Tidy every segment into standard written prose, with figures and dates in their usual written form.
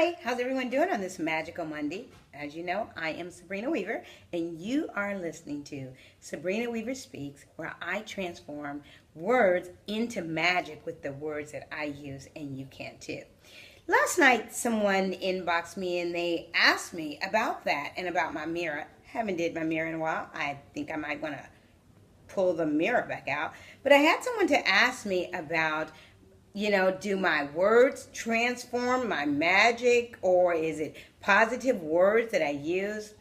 Hi, how's everyone doing on this magical Monday? As you know, I am Sabrinaweaver, and you are listening to Sabrinaweaver Speaks, where I transform words into magic with the words that I use, and you can too. Last night, someone inboxed me and they asked me about that and about my mirror. Haven't did my mirror in a while. I think I might want to pull the mirror back out. But I had someone to ask me about, do my words transform my magic, or is it positive words that I use?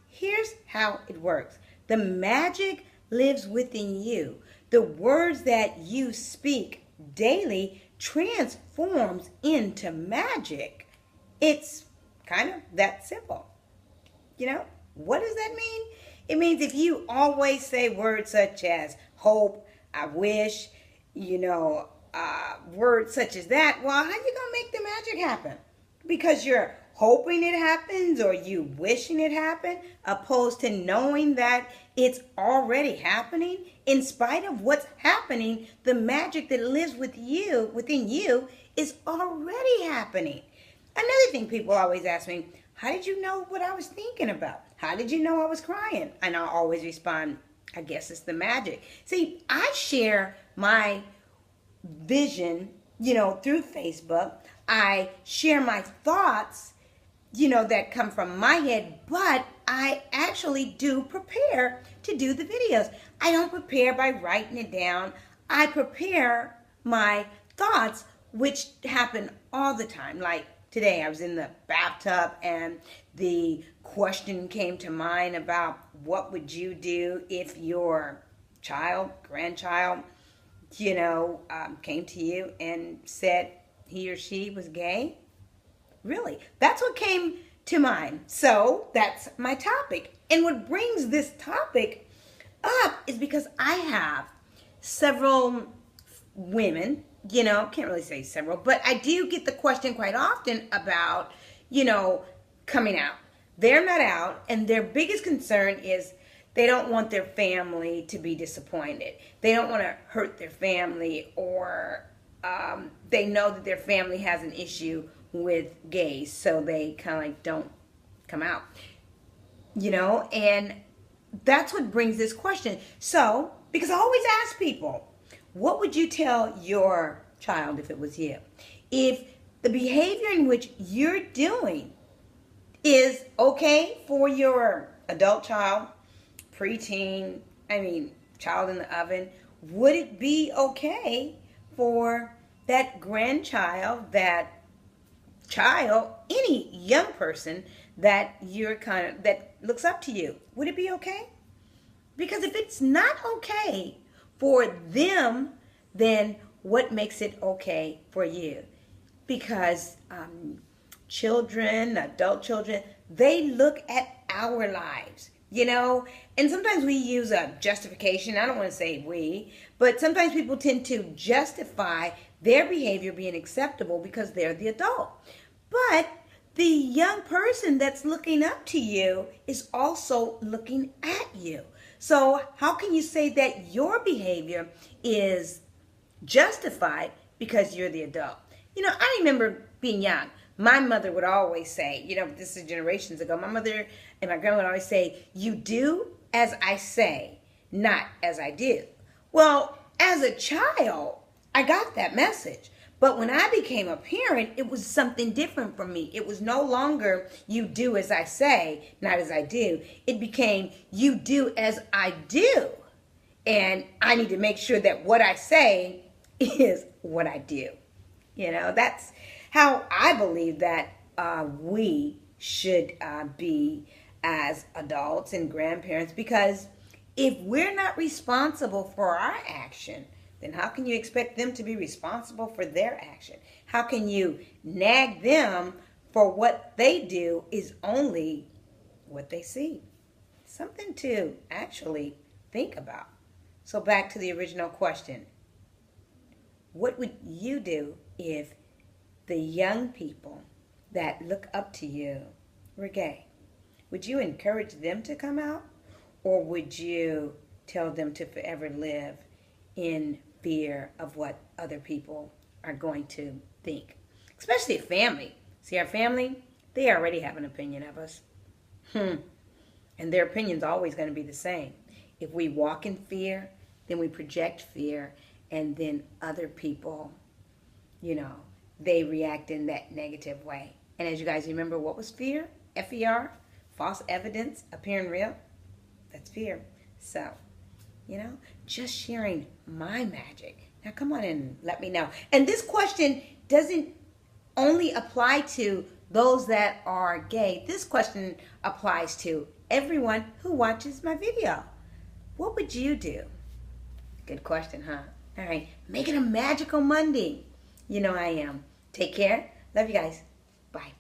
Here's how it works. The magic lives within you. The words that you speak daily transforms into magic. It's kind of that simple. What does that mean? It means if you always say words such as hope, I wish, words such as that, well, how you gonna make the magic happen? Because you're hoping it happens or you wishing it happened, opposed to knowing that it's already happening. In spite of what's happening, the magic that lives within you is already happening. Another thing people always ask me, how did you know what I was thinking about? How did you know I was crying? And I always respond, I guess it's the magic. See, I share my vision, through Facebook. I share my thoughts, that come from my head, but I actually do prepare to do the videos. I don't prepare by writing it down. I prepare my thoughts, which happen all the time. Like today, I was in the bathtub and the question came to mind about what would you do if your grandchild, came to you and said he or she was gay? Really, that's what came to mind. So that's my topic. And what brings this topic up is because I have several women, can't really say several, but I do get the question quite often about, coming out. They're not out, and their biggest concern is they don't want their family to be disappointed. They don't want to hurt their family, or they know that their family has an issue with gays, so they kind of don't come out. And that's what brings this question. So, because I always ask people, what would you tell your child if it was you? If the behavior in which you're doing is okay for your adult child, preteen, child in the oven, would it be okay for that grandchild, that child, any young person that that looks up to you? Would it be okay? Because if it's not okay for them, then what makes it okay for you? Because adult children, they look at our lives, and sometimes we use a justification. I don't want to say we, but sometimes people tend to justify their behavior being acceptable because they're the adult. But the young person that's looking up to you is also looking at you. So how can you say that your behavior is justified because you're the adult? I remember being young. My mother would always say, this is generations ago, my mother and my grandma would always say, you do as I say, not as I do. Well, as a child, I got that message. But when I became a parent, it was something different for me. It was no longer you do as I say, not as I do. It became you do as I do. And I need to make sure that what I say is what I do. That's how I believe that we should be as adults and grandparents, because if we're not responsible for our action, then how can you expect them to be responsible for their action? How can you nag them for what they do is only what they see? Something to actually think about. So back to the original question. What would you do if the young people that look up to you were gay? Would you encourage them to come out? Or would you tell them to forever live in fear of what other people are going to think? especially family. See, our family, they already have an opinion of us. And their opinion's always going to be the same. If we walk in fear, then we project fear, and then other people, they react in that negative way. And as you guys remember, what was fear? F-E-R, false evidence appearing real. That's fear. So, just sharing my magic. Now come on and let me know. And this question doesn't only apply to those that are gay. This question applies to everyone who watches my video. What would you do? Good question, huh? All right, make it a magical Monday. I am. Take care. Love you guys. Bye.